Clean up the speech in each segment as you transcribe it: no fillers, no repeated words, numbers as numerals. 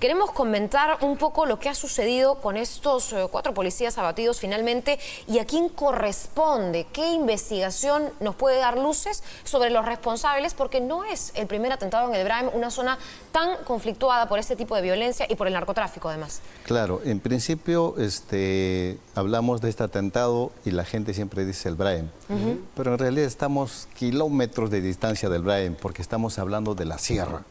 Queremos comentar un poco lo que ha sucedido con estos 4 policías abatidos finalmente y a quién corresponde, qué investigación nos puede dar luces sobre los responsables, porque no es el primer atentado en el Braem, una zona tan conflictuada por este tipo de violencia y por el narcotráfico además. Claro, en principio hablamos de este atentado y la gente siempre dice el Braem, pero en realidad estamos kilómetros de distancia del Braem porque estamos hablando de la sierra.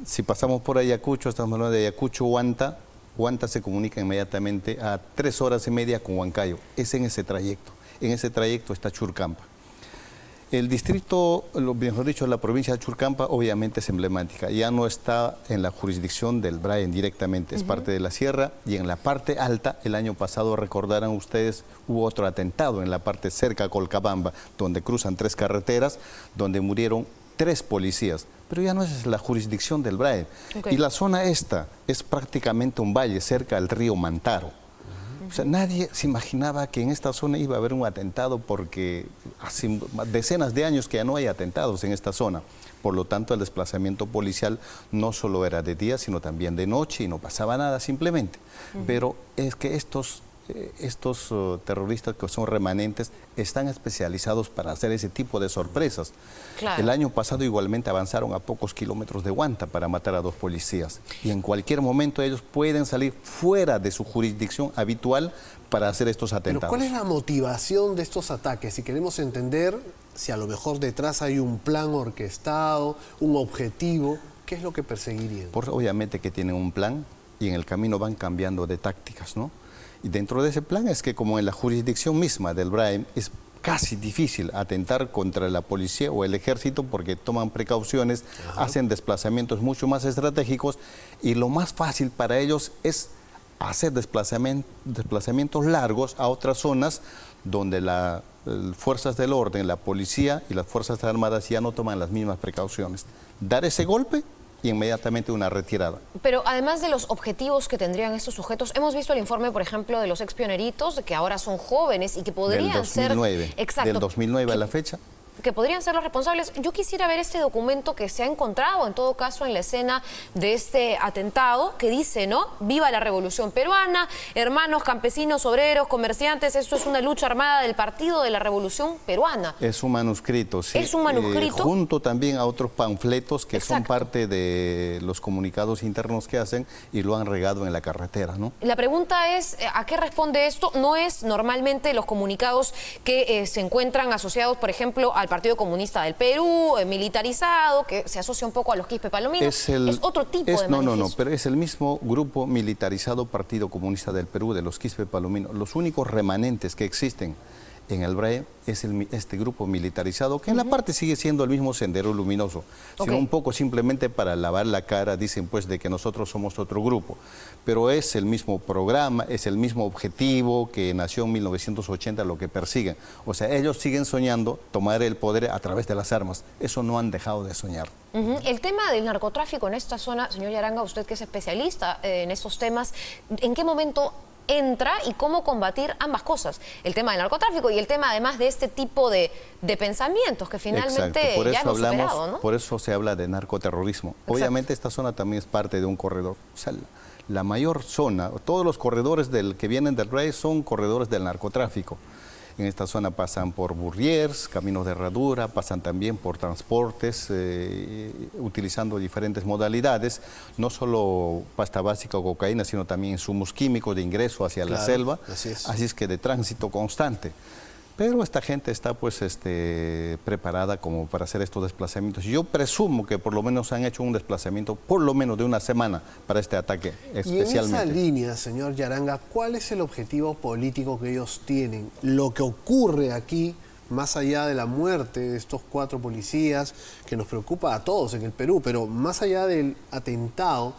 Si pasamos por Ayacucho, estamos hablando de Ayacucho, Huanta. Huanta se comunica inmediatamente a 3 horas y media con Huancayo. Es en ese trayecto. En ese trayecto está Churcampa. El distrito, mejor dicho, la provincia de Churcampa obviamente es emblemática. Ya no está en la jurisdicción del Braem directamente, es parte de la sierra. Y en la parte alta, el año pasado, recordarán ustedes, hubo otro atentado en la parte cerca a Colcabamba, donde cruzan 3 carreteras, donde murieron 3 policías. Pero ya no es la jurisdicción del Braem. Y la zona esta es prácticamente un valle cerca al río Mantaro. O sea, nadie se imaginaba que en esta zona iba a haber un atentado porque hace decenas de años que ya no hay atentados en esta zona. Por lo tanto, el desplazamiento policial no solo era de día, sino también de noche y no pasaba nada simplemente. Pero es que estos terroristas que son remanentes están especializados para hacer ese tipo de sorpresas. Claro. El año pasado igualmente avanzaron a pocos kilómetros de Huanta para matar a 2 policías. Y en cualquier momento ellos pueden salir fuera de su jurisdicción habitual para hacer estos atentados. Pero ¿cuál es la motivación de estos ataques? Si queremos entender si a lo mejor detrás hay un plan orquestado, un objetivo, ¿qué es lo que perseguirían? Obviamente que tienen un plan y en el camino van cambiando de tácticas, ¿no? Y dentro de ese plan es que como en la jurisdicción misma del Braem es casi difícil atentar contra la policía o el ejército porque toman precauciones, hacen desplazamientos mucho más estratégicos y lo más fácil para ellos es hacer desplazamientos largos a otras zonas donde las fuerzas del orden, la policía y las fuerzas armadas ya no toman las mismas precauciones. Dar ese golpe y inmediatamente una retirada. Pero además de los objetivos que tendrían estos sujetos, hemos visto el informe, por ejemplo, de los ex pioneritos, que ahora son jóvenes y que podrían ser... Exacto. Del 2009 a la fecha. Que podrían ser los responsables. Yo quisiera ver este documento que se ha encontrado, en todo caso, en la escena de este atentado, que dice, ¿no? Viva la Revolución Peruana, hermanos, campesinos, obreros, comerciantes, esto es una lucha armada del Partido de la Revolución Peruana. Es un manuscrito, sí. Es un manuscrito. Junto también a otros panfletos que son parte de los comunicados internos que hacen y lo han regado en la carretera, ¿no? La pregunta es, ¿a qué responde esto? No es normalmente los comunicados que se encuentran asociados, por ejemplo, al Partido Comunista del Perú, militarizado, que se asocia un poco a los Quispe Palominos. Es otro tipo de manifiesto. No, pero es el mismo grupo militarizado Partido Comunista del Perú, de los Quispe Palominos. Los únicos remanentes que existen en el Braem es este grupo militarizado, que en la parte sigue siendo el mismo Sendero Luminoso, sino un poco simplemente para lavar la cara, dicen pues de que nosotros somos otro grupo, pero es el mismo programa, es el mismo objetivo que nació en 1980 lo que persiguen. O sea, ellos siguen soñando tomar el poder a través de las armas, eso no han dejado de soñar. El tema del narcotráfico en esta zona, señor Yaranga, usted que es especialista en estos temas, ¿en qué momento entra y cómo combatir ambas cosas? El tema del narcotráfico y el tema además de este tipo de pensamientos que finalmente ya hemos superado, ¿no? Por eso se habla de narcoterrorismo. Obviamente esta zona también es parte de un corredor. O sea, la mayor zona, todos los corredores que vienen del Braem son corredores del narcotráfico. En esta zona pasan por burriers, caminos de herradura, pasan también por transportes, utilizando diferentes modalidades, no solo pasta básica o cocaína, sino también insumos químicos de ingreso hacia la selva, así es que de tránsito constante. Pero esta gente está pues preparada como para hacer estos desplazamientos. Yo presumo que por lo menos han hecho un desplazamiento por lo menos de una semana para este ataque especialmente. Y en esa línea, señor Yaranga, ¿cuál es el objetivo político que ellos tienen? Lo que ocurre aquí, más allá de la muerte de estos 4 policías, que nos preocupa a todos en el Perú, pero más allá del atentado,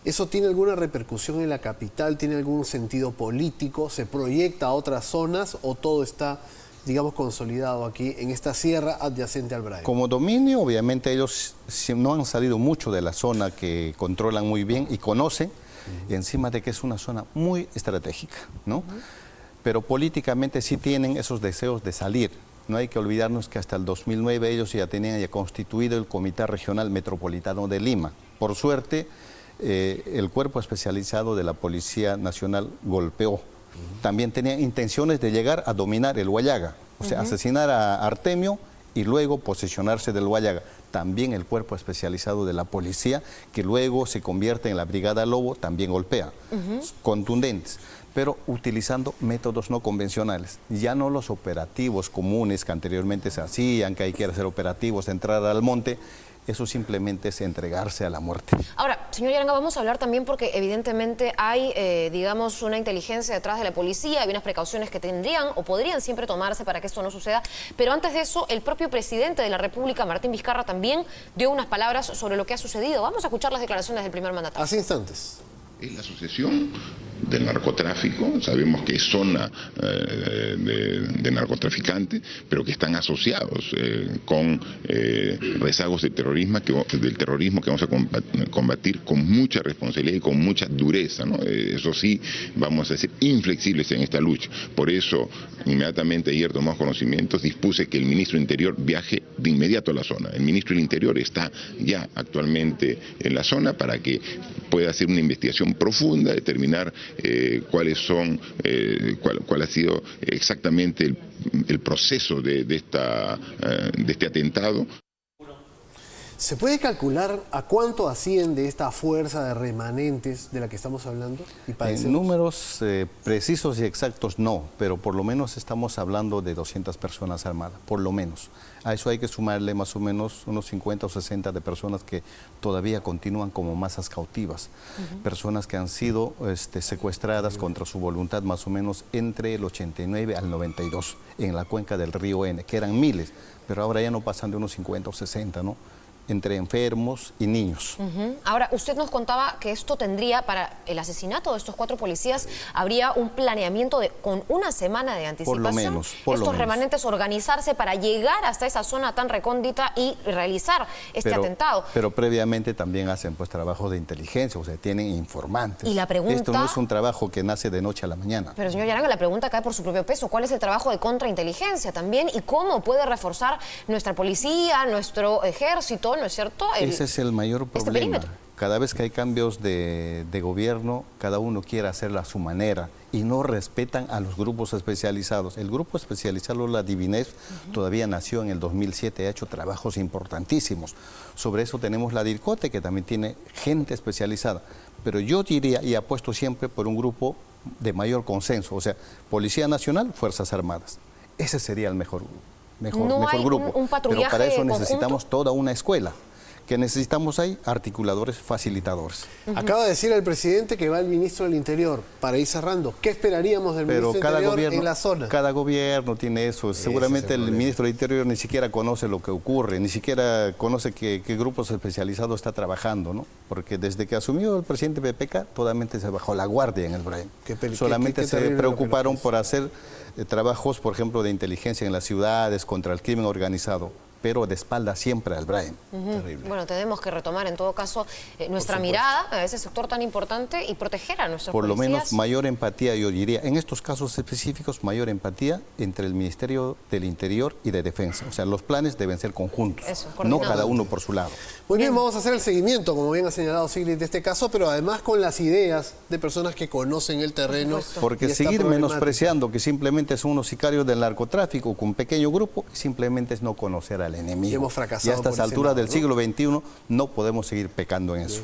¿eso tiene alguna repercusión en la capital? ¿Tiene algún sentido político? ¿Se proyecta a otras zonas o todo está, digamos, consolidado aquí en esta sierra adyacente al Braem? Como dominio, obviamente ellos no han salido mucho de la zona que controlan muy bien y conocen, y encima de que es una zona muy estratégica, ¿no? Pero políticamente sí tienen esos deseos de salir. No hay que olvidarnos que hasta el 2009 ellos ya tenían constituido el Comité Regional Metropolitano de Lima. Por suerte, el cuerpo especializado de la Policía Nacional golpeó. También tenía intenciones de llegar a dominar el Huallaga, o sea, asesinar a Artemio y luego posesionarse del Huallaga. También el cuerpo especializado de la policía, que luego se convierte en la Brigada Lobo, también golpea. Contundentes, pero utilizando métodos no convencionales. Ya no los operativos comunes que anteriormente se hacían, que hay que hacer operativos, entrar al monte. Eso simplemente es entregarse a la muerte. Ahora, señor Yaranga, vamos a hablar también porque evidentemente hay, digamos, una inteligencia detrás de la policía, hay unas precauciones que tendrían o podrían siempre tomarse para que esto no suceda, pero antes de eso, el propio presidente de la República, Martín Vizcarra, también dio unas palabras sobre lo que ha sucedido. Vamos a escuchar las declaraciones del primer mandatario. Hace instantes. Es la asociación del narcotráfico, sabemos que es zona de narcotraficantes, pero que están asociados con rezagos del terrorismo que vamos a combatir con mucha responsabilidad y con mucha dureza, ¿no? Eso sí, vamos a ser inflexibles en esta lucha. Por eso, inmediatamente ayer tomamos conocimientos, dispuse que el ministro del Interior viaje de inmediato a la zona. El ministro del Interior está ya actualmente en la zona para que pueda hacer una investigación profunda, determinar cuál ha sido exactamente el proceso de este atentado. ¿Se puede calcular a cuánto asciende esta fuerza de remanentes de la que estamos hablando? En números precisos y exactos no, pero por lo menos estamos hablando de 200 personas armadas, por lo menos. A eso hay que sumarle más o menos unos 50 o 60 de personas que todavía continúan como masas cautivas. Personas que han sido secuestradas contra su voluntad más o menos entre el 89 al 92 en la cuenca del río N, que eran miles, pero ahora ya no pasan de unos 50 o 60, ¿no? Entre enfermos y niños. Ahora, usted nos contaba que esto tendría, para el asesinato de estos 4 policías, habría un planeamiento con una semana de anticipación. Por lo menos. Estos remanentes organizarse para llegar hasta esa zona tan recóndita y realizar este atentado. Pero previamente también hacen pues trabajo de inteligencia, o sea, tienen informantes. Y la pregunta... Esto no es un trabajo que nace de noche a la mañana. Pero señor Yaranga, la pregunta cae por su propio peso. ¿Cuál es el trabajo de contrainteligencia también? ¿Y cómo puede reforzar nuestra policía, nuestro ejército, ¿no es cierto? Ese es el mayor problema. Cada vez que hay cambios de gobierno, cada uno quiere hacerlo a su manera y no respetan a los grupos especializados. El grupo especializado La Divinez todavía nació en el 2007, ha hecho trabajos importantísimos. Sobre eso tenemos la DIRCOTE, que también tiene gente especializada. Pero yo diría y apuesto siempre por un grupo de mayor consenso, o sea, Policía Nacional, Fuerzas Armadas. Ese sería el mejor grupo. Un patrullaje pero para eso conjunto. necesitamos toda una escuela. Que necesitamos ahí articuladores, facilitadores. Acaba de decir el presidente que va el ministro del Interior. Para ir cerrando, ¿qué esperaríamos del ministro del Interior en la zona? Cada gobierno tiene eso. Seguramente el ministro del Interior ni siquiera conoce lo que ocurre, ni siquiera conoce qué grupos especializados está trabajando, ¿no? Porque desde que asumió el presidente PPK, totalmente se bajó la guardia en el Brain. Solamente se preocuparon por hacer trabajos, por ejemplo, de inteligencia en las ciudades contra el crimen organizado, pero de espalda siempre al Brain. Terrible. Bueno, tenemos que retomar en todo caso nuestra mirada a ese sector tan importante y proteger a nuestros policías. Por lo menos mayor empatía, yo diría, en estos casos específicos, mayor empatía entre el Ministerio del Interior y de Defensa. O sea, los planes deben ser conjuntos, no cada uno por su lado. Muy bien, vamos a hacer el seguimiento, como bien ha señalado Sigrid, de este caso, pero además con las ideas de personas que conocen el terreno. Porque seguir menospreciando que simplemente son unos sicarios del narcotráfico con un pequeño grupo, simplemente es no conocer al enemigo. Y hemos fracasado. Y a estas alturas del siglo XXI no podemos seguir pecando en eso.